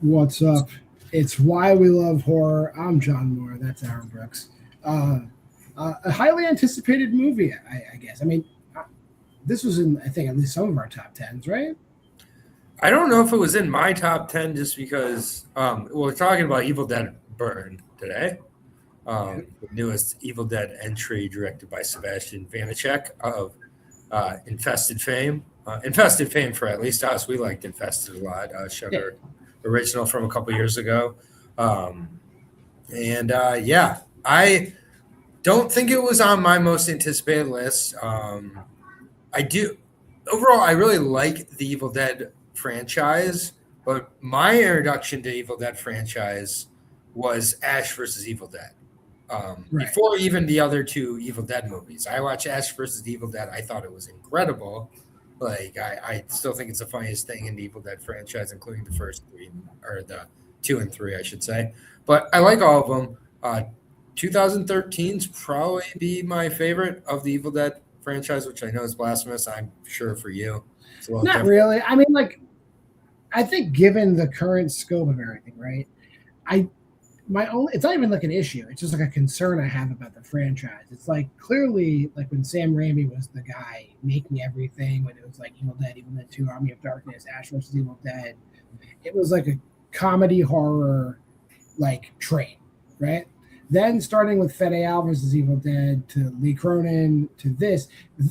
What's up? It's Why We Love Horror. I'm John Moore. That's Aaron Brooks. A highly anticipated movie, I guess. I mean, this was in, I think, at least some of our top tens, right? I don't know if it was in my top 10 just because we're talking about Evil Dead Burn today. The newest Evil Dead entry directed by Sebastian Vanacek of Infested fame. Infested fame for at least us. We liked Infested a lot. Shudder original from a couple years ago. I don't think it was on my most anticipated list. I do. Overall, I really like the Evil Dead franchise, but my introduction to Evil Dead franchise was Ash versus Evil Dead. Before even the other two Evil Dead movies. I watched Ash versus Evil Dead. I thought it was incredible. Like, I still think it's the funniest thing in the Evil Dead franchise, including the first three, or the 2 and 3, I should say. But I like all of them. 2013's probably be my favorite of the Evil Dead franchise, which I know is blasphemous. I'm sure for you. It's Not different. Really. I mean, I think given the current scope of everything, right? It's not even like an issue. It's just like a concern I have about the franchise. It's like clearly like when Sam Raimi was the guy making everything, when it was like Evil Dead 2, Army of Darkness, Ash vs. Evil Dead, it was like a comedy horror like train, right? Then starting with Fede Al versus Evil Dead to Lee Cronin to this,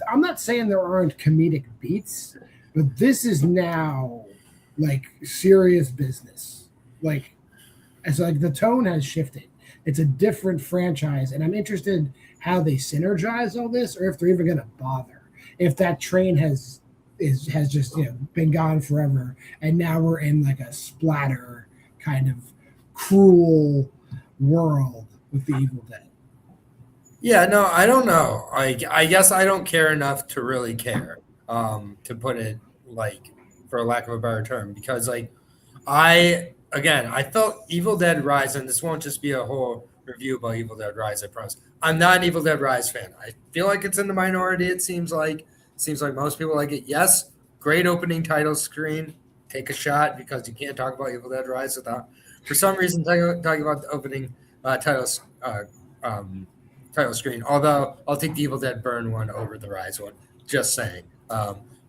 I'm not saying there aren't comedic beats, but this is now like serious business. Like, and so like the tone has shifted. It's a different franchise, and I'm interested how they synergize all this, or if they're even going to bother. If that train has just been gone forever, and now we're in like a splatter kind of cruel world with the Evil Dead. Yeah, no, I don't know. I guess I don't care enough to really care. To put it like, for lack of a better term, because like I felt Evil Dead Rise, and this won't just be a whole review about Evil Dead Rise, I promise. I'm not an Evil Dead Rise fan. I feel like it's in the minority, it seems like. Most people like it. Yes, great opening title screen. Take a shot, because you can't talk about Evil Dead Rise without, for some reason, talking about the opening title screen. Although I'll take the Evil Dead Burn one over the Rise one. Just saying.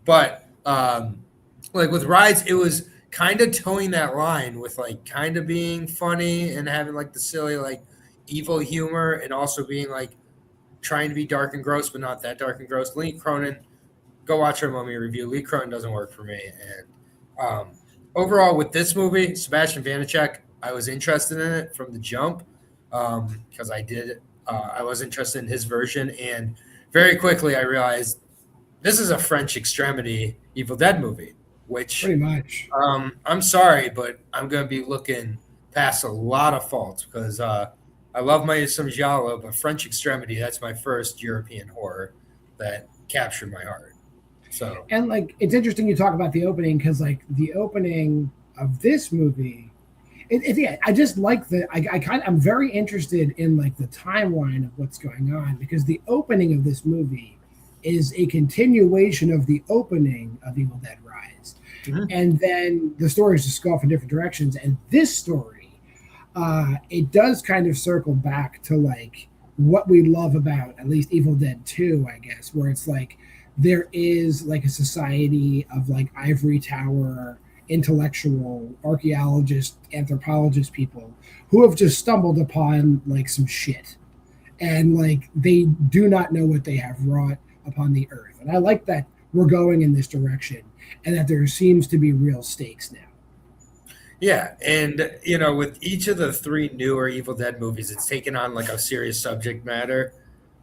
But like with Rise, it was kind of towing that line with like kind of being funny and having like the silly like evil humor, and also being like trying to be dark and gross, but not that dark and gross. Lee Cronin, go watch our Mummy review. Lee Cronin doesn't work for me. And overall with this movie, Sebastian Vanacek, I was interested in it from the jump, because I was interested in his version, and very quickly I realized this is a French Extremity Evil Dead movie. Which pretty much. I'm sorry, but I'm going to be looking past a lot of faults, because I love some giallo, but French Extremity, that's my first European horror that captured my heart. So, and like it's interesting you talk about the opening, because like the opening of this movie, I just like I'm very interested in like the timeline of what's going on, because the opening of this movie is a continuation of the opening of Evil Dead Rise. Mm-hmm. And then the stories just go off in different directions. And this story, it does kind of circle back to like what we love about at least Evil Dead 2, I guess, where it's like there is like a society of like ivory tower, intellectual, archaeologist, anthropologist people who have just stumbled upon like some shit. And like they do not know what they have wrought upon the earth. And I like that we're going in this direction, and that there seems to be real stakes now. Yeah, and with each of the 3 newer Evil Dead movies, it's taken on like a serious subject matter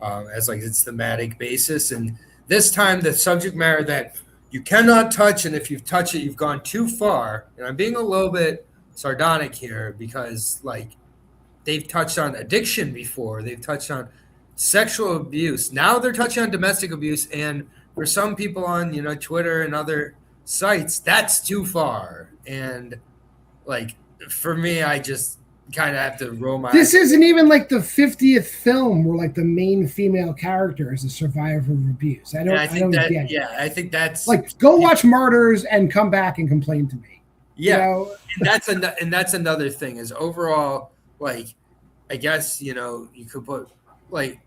as like its thematic basis. And this time the subject matter that you cannot touch, and if you've touched it, you've gone too far. And I'm being a little bit sardonic here, because like they've touched on addiction before, they've touched on sexual abuse. Now they're touching on domestic abuse, and for some people on Twitter and other sites, that's too far. And like for me, I just kind of have to roll my. This isn't even like the 50th film where like the main female character is a survivor of abuse. I don't get it. Yeah, I think that's like, go watch Martyrs and come back and complain to me. Yeah, You know? and that's another thing is overall, like, I guess you could put like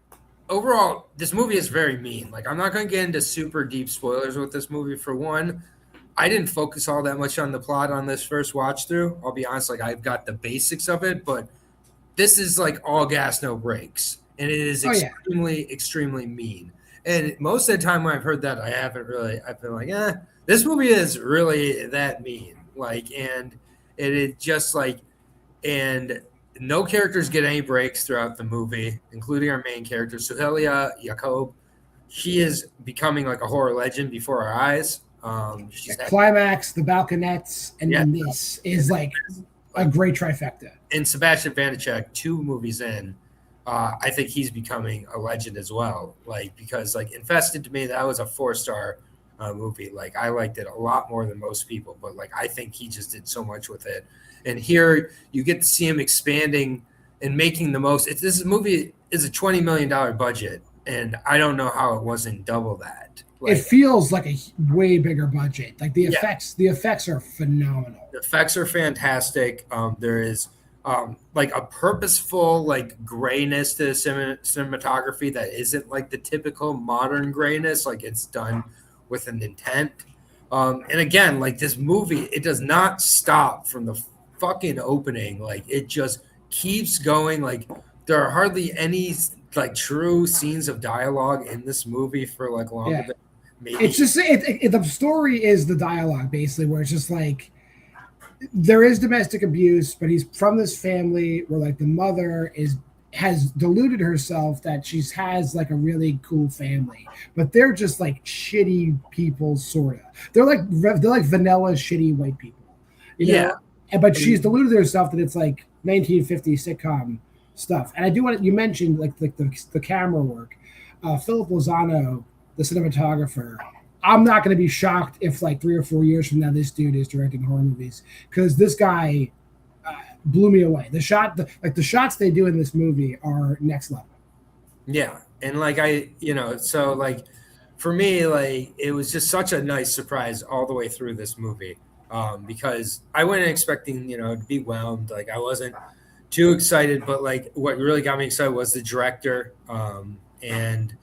overall this movie is very mean. Like, I'm not going to get into super deep spoilers with this movie. For one, I didn't focus all that much on the plot on this first watch through. I'll be honest, like I've got the basics of it, but this is like all gas, no brakes, and it is extremely mean. And most of the time when I've heard that, I've been like, this movie is really that mean. Like, and it is just like, and no characters get any breaks throughout the movie, including our main character, Fiorella Maher. She is becoming like a horror legend before our eyes. The climax, the balconettes, and then this is like a great trifecta. And Sebastian Vanacek, 2 movies in, I think he's becoming a legend as well. Like, because like Infested, to me, that was a 4-star movie. Like, I liked it a lot more than most people, but like I think he just did so much with it. And here you get to see him expanding and making the most. This movie is a $20 million budget, and I don't know how it wasn't double that. Like, it feels like a way bigger budget. Like the effects are phenomenal. The effects are fantastic. There is like a purposeful like grayness to the cinematography that isn't like the typical modern grayness. Like, it's done with an intent. And again, like this movie, it does not stop from the fucking opening. Like, it just keeps going. Like, there are hardly any like true scenes of dialogue in this movie for like longer than maybe. It's just the story is the dialogue basically, where it's just like there is domestic abuse, but he's from this family where like the mother has deluded herself that she has like a really cool family, but they're just like shitty people, sort of. They're like vanilla shitty white people, you know? But she's deluded herself that it's like 1950s sitcom stuff. And I do want you mentioned like the camera work. Philip Lozano, the cinematographer. I'm not going to be shocked if like 3 or 4 years from now this dude is directing horror movies, because this guy blew me away. The shots they do in this movie are next level. Yeah, and like so like for me, like it was just such a nice surprise all the way through this movie, because I went in expecting to be whelmed. Like, I wasn't too excited, but like what really got me excited was the director, and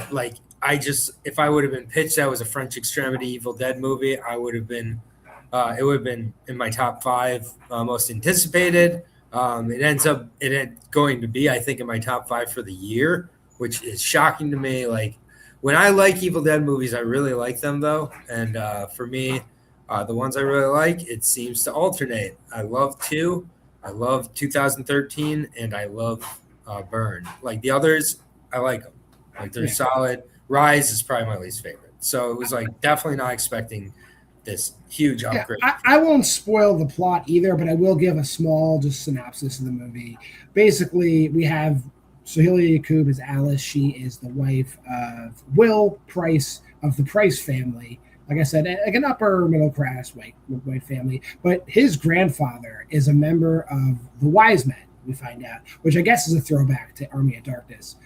like. If I would have been pitched that was a French Extremity Evil Dead movie, I would have been, it would have been in my top 5 most anticipated. It ends up going to be, I think, in my top 5 for the year, which is shocking to me. Like, when I like Evil Dead movies, I really like them though. And for me, the ones I really like, it seems to alternate. I love 2, I love 2013, and I love Burn. Like the others, I like them. Like, they're solid. Rise is probably my least favorite. So it was like definitely not expecting this huge upgrade. I won't spoil the plot either, but I will give a small just synopsis of the movie. Basically, we have Soheila Yacoub as Alice. She is the wife of Will Price of the Price family. Like I said, like an upper middle class white family. But his grandfather is a member of the Wise Men, we find out, which I guess is a throwback to Army of Darkness.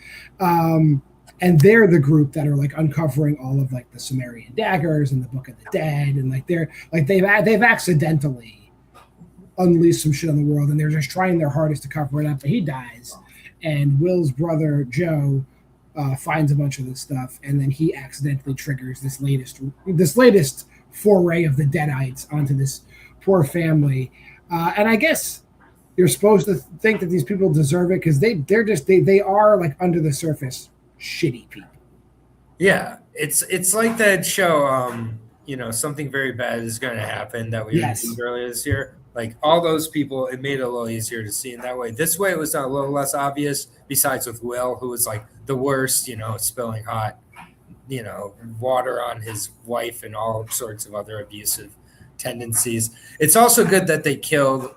And they're the group that are like uncovering all of like the Sumerian daggers and the Book of the Dead, and like they've accidentally unleashed some shit on the world, and they're just trying their hardest to cover it up. But he dies, and Will's brother Joe finds a bunch of this stuff, and then he accidentally triggers this latest foray of the Deadites onto this poor family. And I guess you're supposed to think that these people deserve it because they are like under the surface shitty people. Yeah, it's like that show, Something Very Bad Is Going to Happen that we mentioned earlier this year. Like, all those people, it made it a little easier to see in that way. This way, it was a little less obvious, besides with Will, who was like the worst, spilling hot, water on his wife and all sorts of other abusive tendencies. It's also good that they killed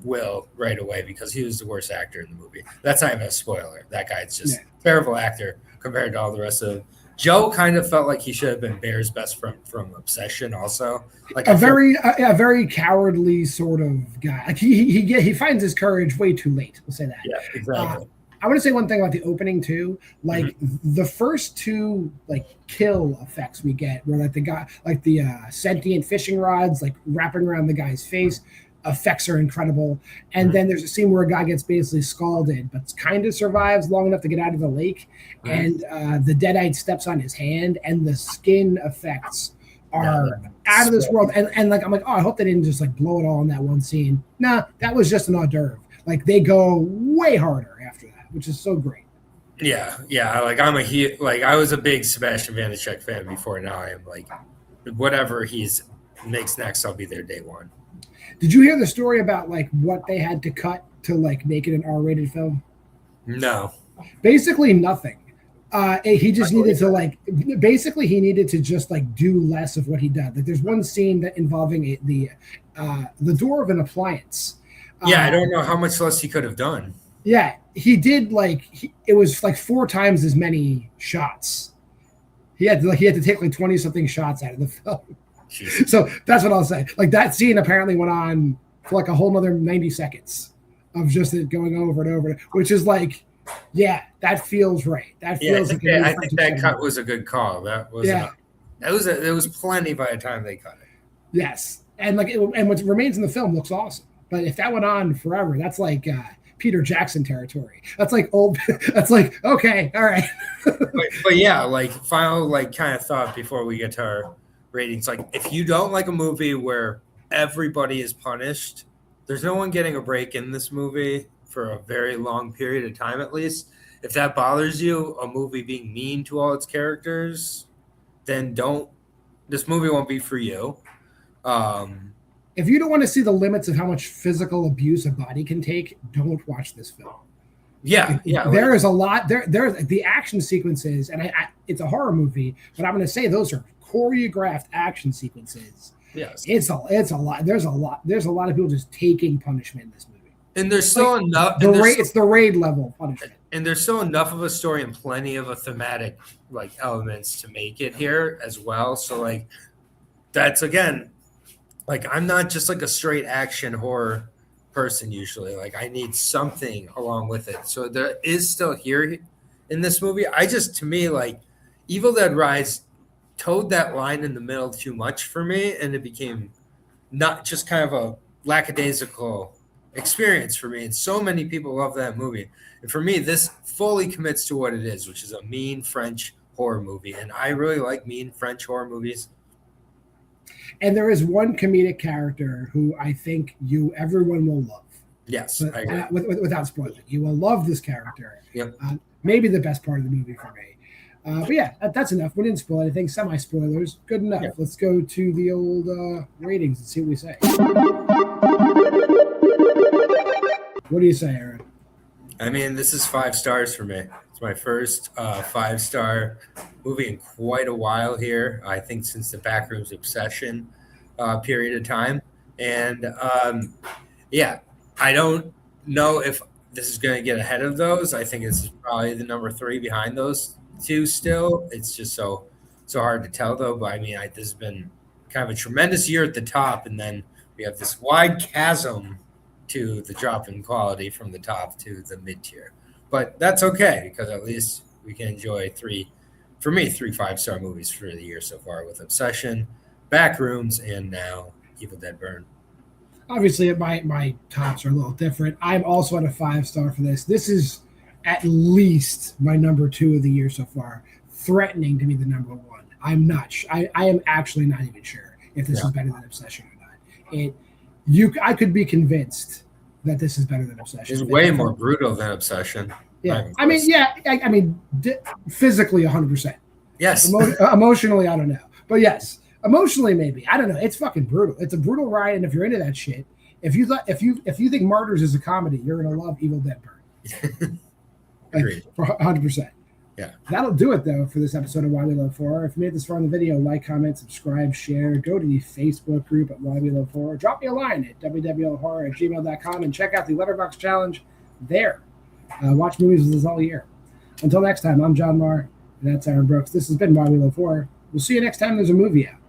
Will right away, because he was the worst actor in the movie. That's not even a spoiler. That guy's just a terrible actor compared to all the rest of them. Joe kind of felt like he should have been Bear's best friend from Obsession also. Like a very cowardly sort of guy. Like he finds his courage way too late. We'll say that. Yeah, exactly. I want to say one thing about the opening too. Like the first two like kill effects we get, where like the guy, like the sentient fishing rods, like wrapping around the guy's face, effects are incredible. And then there's a scene where a guy gets basically scalded, but kind of survives long enough to get out of the lake. And the deadite steps on his hand, and the skin effects are out of this world. And like I'm like, oh, I hope they didn't just like blow it all in that one scene. Nah, that was just an hors d'oeuvre. Like they go way harder after that, which is so great. Yeah. Like I was a big Sebastian Vanacek fan before. Now I am like, whatever he's makes next, I'll be there day one. Did you hear the story about like what they had to cut to like make it an R-rated film? No. Basically nothing. He just needed to like. Basically, he needed to just like do less of what he did. Like, there's one scene that involving the door of an appliance. Yeah, I don't know how much less he could have done. Yeah, he did like it was like 4 times as many shots. He had to take like 20 something shots out of the film. Jeez. So that's what I'll say. Like that scene apparently went on for like a whole nother 90 seconds of just it going over and over, which is like, yeah, that feels right. That feels like I think that cut was a good call. That was there was plenty by the time they cut it. Yes, and like and what remains in the film looks awesome. But if that went on forever, that's like Peter Jackson territory. That's like old. That's like okay, all right. but yeah, like final like kind of thought before we get to our ratings. Like if you don't like a movie where everybody is punished, there's no one getting a break in this movie for a very long period of time, at least. If that bothers you, a movie being mean to all its characters, then this movie won't be for you. If you don't want to see the limits of how much physical abuse a body can take, don't watch this film. Yeah. There is a lot. There's the action sequences, and it's a horror movie, but I'm going to say those are choreographed action sequences. Yes, it's a lot. There's a lot of people just taking punishment in this movie. And there's still enough. It's the raid level punishment. And there's still enough of a story and plenty of a thematic like elements to make it here as well. So like that's again, like I'm not just like a straight action horror person usually. Like I need something along with it. So there is still here in this movie. To me, like Evil Dead Rise towed that line in the middle too much for me, and it became not just kind of a lackadaisical experience for me. And so many people love that movie. And for me, this fully commits to what it is, which is a mean French horror movie. And I really like mean French horror movies. And there is one comedic character who I think everyone will love. Yes, but, I agree. Without spoiling, you will love this character. Yep. Maybe the best part of the movie for me. But yeah, that's enough. We didn't spoil anything. Semi-spoilers. Good enough. Yep. Let's go to the old ratings and see what we say. What do you say, Aaron? I mean, this is 5 stars for me. It's my first 5-star movie in quite a while here. I think since the Backrooms Obsession period of time. And yeah, I don't know if this is going to get ahead of those. I think it's probably the number 3 behind those 2 still. It's just so hard to tell, though. But I mean, this has been kind of a tremendous year at the top. And then we have this wide chasm to the drop in quality from the top to the mid-tier. But that's okay, because at least we can enjoy 3 5-star movies for the year so far with Obsession, Backrooms, and now Evil Dead Burn. Obviously, my tops are a little different. I'm also at a 5-star for this. This is at least my number 2 of the year so far, threatening to be the number 1. I'm not. I am actually not even sure if this is better than Obsession or not. I could be convinced that this is better than Obsession. It's way more brutal than Obsession. Yeah, I mean, physically 100%. Yes. Emotionally, I don't know, but yes, emotionally maybe. I don't know. It's fucking brutal. It's a brutal ride, and if you're into that shit, if you think Martyrs is a comedy, you're gonna love Evil Dead Burn. Agreed. For 100%. Yeah. That'll do it though for this episode of Why We Love Horror. If you made this far in the video, like, comment, subscribe, share. Go to the Facebook group at Why We Love Horror. Drop me a line at wwlhorror@gmail.com and check out the Letterboxd challenge there. Watch movies with us all year. Until next time, I'm JWMaher, and that's Aaron Brooks. This has been Why We Love Horror. We'll see you next time there's a movie out.